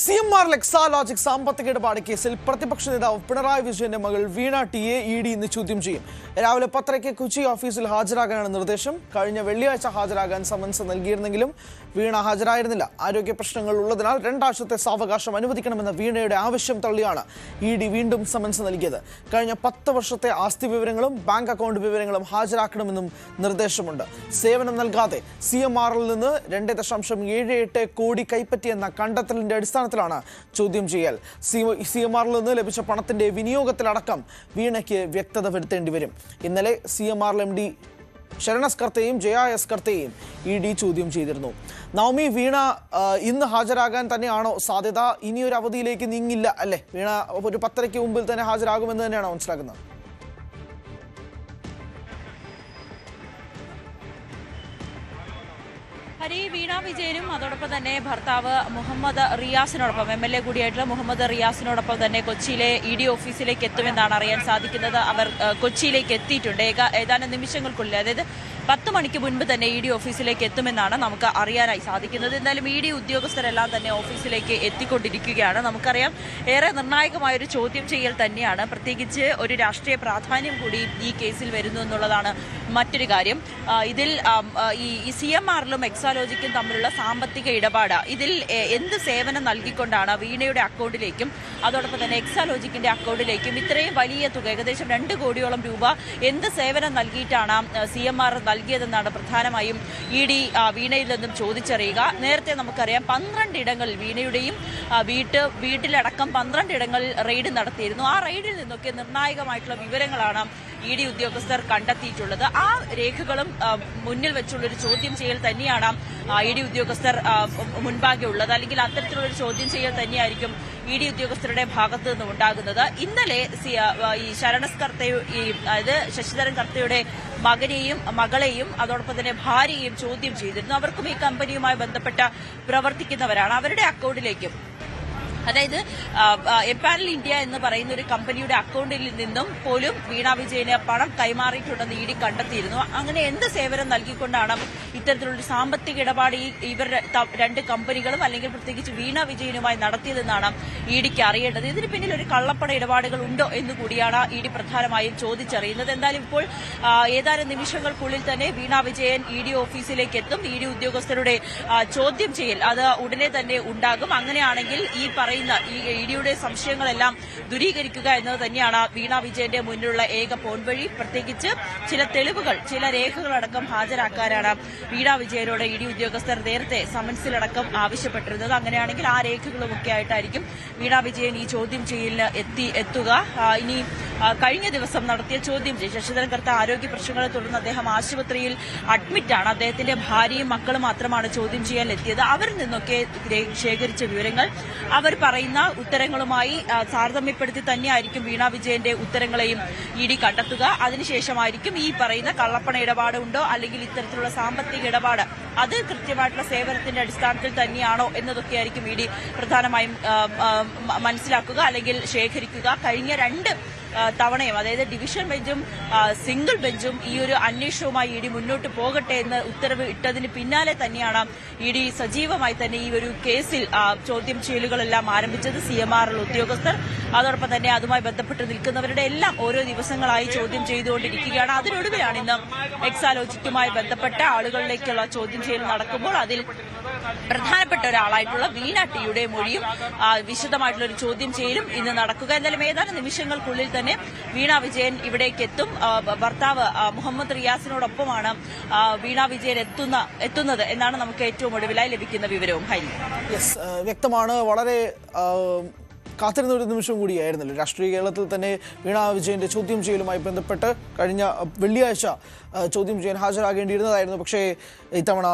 CMR Exalogic സാമ്പത്തിക ഇടപാട് കേസിൽ പ്രതിപക്ഷ നേതാവ് പിണറായി വിജയന്റെ മകൾ വീണ ടിയെ ഇഡി ഇന്ന് ചോദ്യം ചെയ്യും. രാവിലെ 10:30 കൊച്ചി ഓഫീസിൽ ഹാജരാകാനാണ് നിർദ്ദേശം. കഴിഞ്ഞ വെള്ളിയാഴ്ച ഹാജരാകാൻ സമൻസ് നൽകിയിരുന്നെങ്കിലും വീണ ഹാജരായിരുന്നില്ല. ആരോഗ്യ പ്രശ്നങ്ങൾ ഉള്ളതിനാൽ 2 ആഴ്ചത്തെ സാവകാശം അനുവദിക്കണമെന്ന വീണയുടെ ആവശ്യം തള്ളിയാണ് ഇഡി വീണ്ടും സമൻസ് നൽകിയത്. കഴിഞ്ഞ 10 വർഷത്തെ ആസ്തി വിവരങ്ങളും ബാങ്ക് അക്കൗണ്ട് വിവരങ്ങളും ഹാജരാക്കണമെന്നും നിർദ്ദേശമുണ്ട്. സേവനം നൽകാതെ CMRൽ നിന്ന് 2.78 കോടി കൈപ്പറ്റിയെന്ന കണ്ടെത്തലിന്റെ അടിസ്ഥാനത്തിലാണ് ചോദ്യം ചെയ്യൽ. CMRൽ നിന്ന് ലഭിച്ച പണത്തിന്റെ വിനിയോഗത്തിലടക്കം വീണയ്ക്ക് വ്യക്തത വരുത്തേണ്ടി വരും. ഇന്നലെ CMRൽ MD ശരണസ് കർത്തയും JS കർത്തയും ഇഡി ചോദ്യം ചെയ്തിരുന്നു. നവമി, വീണ ഇന്ന് ഹാജരാകാൻ തന്നെയാണോ സാധ്യത? ഇനിയൊരു അവധിയിലേക്ക് നീങ്ങില്ല അല്ലേ? വീണ ഒരു 10:30 മുമ്പിൽ തന്നെ ഹാജരാകുമെന്ന് തന്നെയാണോ മനസ്സിലാക്കുന്നത്? വീണ വിജയനും അതോടൊപ്പം തന്നെ ഭർത്താവ് മുഹമ്മദ് റിയാസിനോടൊപ്പം MLA കൂടിയായിട്ടുള്ള മുഹമ്മദ് റിയാസിനോടൊപ്പം തന്നെ കൊച്ചിയിലെ ED ഓഫീസിലേക്ക് എത്തുമെന്നാണ് അറിയാൻ സാധിക്കുന്നത്. അവർ കൊച്ചിയിലേക്ക് എത്തിയിട്ടുണ്ട്. ഏതാനും നിമിഷങ്ങൾക്കുള്ളിൽ, അതായത് 10 മണിക്ക് മുൻപ് തന്നെ ED ഓഫീസിലേക്ക് എത്തുമെന്നാണ് നമുക്ക് അറിയാനായി സാധിക്കുന്നത്. എന്തായാലും ED ഉദ്യോഗസ്ഥരെല്ലാം തന്നെ ഓഫീസിലേക്ക് എത്തിക്കൊണ്ടിരിക്കുകയാണ്. നമുക്കറിയാം, ഏറെ നിർണായകമായൊരു ചോദ്യം ചെയ്യൽ തന്നെയാണ്. പ്രത്യേകിച്ച് ഒരു രാഷ്ട്രീയ പ്രാധാന്യം കൂടി ഈ കേസിൽ വരുന്നു എന്നുള്ളതാണ് മറ്റൊരു കാര്യം. ഇതിൽ ഈ CMRലും എക്സാലോജിക്കും തമ്മിലുള്ള സാമ്പത്തിക ഇടപാട്, ഇതിൽ എന്ത് സേവനം നൽകിക്കൊണ്ടാണ് വീണയുടെ അക്കൗണ്ടിലേക്കും അതോടൊപ്പം തന്നെ എക്സാലോജിക്കിന്റെ അക്കൗണ്ടിലേക്കും ഇത്രയും വലിയ തുക, ഏകദേശം 2 കോടിയോളം രൂപ എന്ത് സേവനം നൽകിയിട്ടാണ് CMR നൽകിയതെന്നാണ് പ്രധാനമായും ED വീണയിൽ നിന്നും ചോദിച്ചറിയുക. നേരത്തെ നമുക്കറിയാം, 12 ഇടങ്ങളിൽ വീണയുടെയും വീട്ടിലടക്കം 12 ഇടങ്ങളിൽ റെയ്ഡ് നടത്തിയിരുന്നു. ആ റെയ്ഡിൽ നിന്നൊക്കെ നിർണായകമായിട്ടുള്ള വിവരങ്ങളാണ് ED ഉദ്യോഗസ്ഥർ കണ്ടെത്തിയിട്ടുള്ളത്. ആ രേഖകളും മുന്നിൽ വെച്ചുള്ളൊരു ചോദ്യം ചെയ്യൽ തന്നെയാണ് ED ഉദ്യോഗസ്ഥർ മുൻപാകെ ഉള്ളത്. അല്ലെങ്കിൽ അത്തരത്തിലുള്ളൊരു ചോദ്യം ചെയ്യൽ തന്നെയായിരിക്കും ED ഉദ്യോഗസ്ഥരുടെ ഭാഗത്തു നിന്നും ഉണ്ടാകുന്നത്. ഇന്നലെ ഈ ശരണസ് കർത്തയും അതായത് ശശിധരൻ കർത്തയുടെ മകളെയും അതോടൊപ്പം തന്നെ ഭാര്യയെയും ചോദ്യം ചെയ്തിരുന്നു. അവർക്കും ഈ കമ്പനിയുമായി ബന്ധപ്പെട്ട പ്രവർത്തിക്കുന്നവരാണ്. അവരുടെ അക്കൗണ്ടിലേക്കും, അതായത് എപ്പാനൽ ഇന്ത്യ എന്ന് പറയുന്ന ഒരു കമ്പനിയുടെ അക്കൗണ്ടിൽ നിന്നും പോലും വീണ വിജയന് പണം കൈമാറിയിട്ടുണ്ടെന്ന് ED കണ്ടെത്തിയിരുന്നു. അങ്ങനെ എന്ത് സേവനം നൽകിക്കൊണ്ടാണ് ഇത്തരത്തിലുള്ള സാമ്പത്തിക ഇടപാട് ഇവർ 2 കമ്പനികളും അല്ലെങ്കിൽ പ്രത്യേകിച്ച് വീണ വിജയനുമായി നടത്തിയതെന്നാണ് EDക്ക് അറിയേണ്ടത്. ഇതിന് പിന്നിൽ ഒരു കള്ളപ്പണ ഇടപാടുകൾ ഉണ്ടോ എന്ന് കൂടിയാണ് ED പ്രധാനമായും ചോദിച്ചറിയുന്നത്. എന്തായാലും ഇപ്പോൾ ഏതാനും നിമിഷങ്ങൾക്കുള്ളിൽ തന്നെ വീണ വിജയൻ ED ഓഫീസിലേക്ക് എത്തും. ED ഉദ്യോഗസ്ഥരുടെ ചോദ്യം ചെയ്യൽ അത് ഉടനെ തന്നെ ഉണ്ടാകും. അങ്ങനെയാണെങ്കിൽ ഈ EDയുടെ സംശയങ്ങളെല്ലാം ദൂരീകരിക്കുക എന്നത് തന്നെയാണ് വീണ വിജയന്റെ മുന്നിലുള്ള ഏക പോംവഴി. പ്രത്യേകിച്ച് ചില തെളിവുകൾ, ചില രേഖകളടക്കം ഹാജരാക്കാനാണ് വീണ വിജയനോട് ED ഉദ്യോഗസ്ഥർ നേരത്തെ സമൻസിലടക്കം ആവശ്യപ്പെട്ടിരുന്നത്. അങ്ങനെയാണെങ്കിൽ ആ രേഖകളുമൊക്കെ ആയിട്ടായിരിക്കും വീണ വിജയൻ ഈ ചോദ്യം ചെയ്യലിന് എത്തുക. ഇനി കഴിഞ്ഞ ദിവസം നടത്തിയ ചോദ്യം ചെയ്യൽ, ശശിധരൻ കർത്ത ആരോഗ്യ പ്രശ്നങ്ങളെ തുടർന്ന് അദ്ദേഹം ആശുപത്രിയിൽ അഡ്മിറ്റാണ്. അദ്ദേഹത്തിന്റെ ഭാര്യയും മക്കളും മാത്രമാണ് ചോദ്യം ചെയ്യാൻ എത്തിയത്. അവരിൽ നിന്നൊക്കെ ശേഖരിച്ച വിവരങ്ങൾ, അവർ പറയുന്ന ഉത്തരങ്ങളുമായി താരതമ്യപ്പെടുത്തി തന്നെയായിരിക്കും വീണ വിജയന്റെ ഉത്തരങ്ങളെയും ED കണ്ടെത്തുക. അതിനുശേഷമായിരിക്കും ഈ പറയുന്ന കള്ളപ്പണ ഇടപാട് ഉണ്ടോ അല്ലെങ്കിൽ ഇത്തരത്തിലുള്ള സാമ്പത്തിക ഇടപാട് അത് കൃത്യമായിട്ടുള്ള സേവനത്തിന്റെ അടിസ്ഥാനത്തിൽ തന്നെയാണോ എന്നതൊക്കെയായിരിക്കും ED പ്രധാനമായും മനസ്സിലാക്കുക അല്ലെങ്കിൽ ശേഖരിക്കുക. കഴിഞ്ഞ 2 തവണയും, അതായത് ഡിവിഷൻ ബെഞ്ചും സിംഗിൾ ബെഞ്ചും ഈ ഒരു അന്വേഷണവുമായി ED മുന്നോട്ട് പോകട്ടെ എന്ന് ഉത്തരവ് ഇട്ടതിന് പിന്നാലെ തന്നെയാണ് ED സജീവമായി തന്നെ ഈ ഒരു കേസിൽ ചോദ്യം ചെയ്യലുകളെല്ലാം ആരംഭിച്ചത്. CMRൽ ഉദ്യോഗസ്ഥർ അതോടൊപ്പം തന്നെ അതുമായി ബന്ധപ്പെട്ട് നിൽക്കുന്നവരുടെ എല്ലാം ഓരോ ദിവസങ്ങളായി ചോദ്യം ചെയ്തുകൊണ്ടിരിക്കുകയാണ്. അതിനൊടുവിലാണ് ഇന്ന് എക്സാലോജിക്കുമായി ബന്ധപ്പെട്ട ആളുകളിലേക്കുള്ള ചോദ്യം ചെയ്യൽ നടക്കുമ്പോൾ അതിൽ പ്രധാനപ്പെട്ട ഒരാളായിട്ടുള്ള വീണ ടിയുടെ മൊഴിയും വിശദമായിട്ടുള്ള ഒരു ചോദ്യം ചെയ്യലും ഇന്ന് നടക്കുക. എന്തായാലും ഏതാനും നിമിഷങ്ങൾക്കുള്ളിൽ തന്നെ വീണ വിജയൻ ഇവിടേക്ക് എത്തും. ഭർത്താവ് മുഹമ്മദ് റിയാസിനോടൊപ്പമാണ് വീണ വിജയൻ എത്തുന്നത് എന്നാണ് നമുക്ക് ഏറ്റവും ഒടുവിലായി ലഭിക്കുന്ന വിവരവും. വ്യക്തമാണ്. വളരെ കാത്തിരുന്ന ഒരു നിമിഷം കൂടിയായിരുന്നല്ലോ. രാഷ്ട്രീയ കേരളത്തിൽ തന്നെ വീണ വിജയന്റെ ചോദ്യം ചെയ്യലുമായി ബന്ധപ്പെട്ട് കഴിഞ്ഞ വെള്ളിയാഴ്ച ചോദ്യം ചെയ്യാൻ ഹാജരാകേണ്ടിയിരുന്നതായിരുന്നു. പക്ഷേ ഇത്തവണ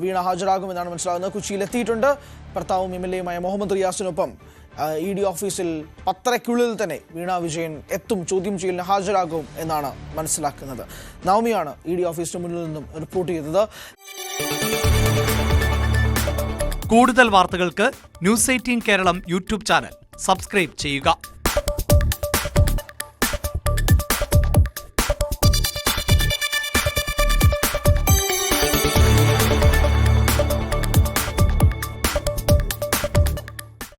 വീണ ഹാജരാകുമെന്നാണ് മനസ്സിലാകുന്നത്. കൊച്ചിയിലെത്തിയിട്ടുണ്ട്. ഭർത്താവും MLAയുമായ മുഹമ്മദ് റിയാസിനൊപ്പം ED ഓഫീസിൽ 10:30 തന്നെ വീണ വിജയൻ എത്തും, ചോദ്യം ചെയ്യലിന് ഹാജരാകും എന്നാണ് മനസ്സിലാക്കുന്നത്. നവമിയാണ് ED ഓഫീസിന് മുന്നിൽ നിന്നും റിപ്പോർട്ട് ചെയ്തത്. കൂടുതൽ വാർത്തകൾക്ക് News 18 Keralam YouTube channel subscribe ചെയ്യുക.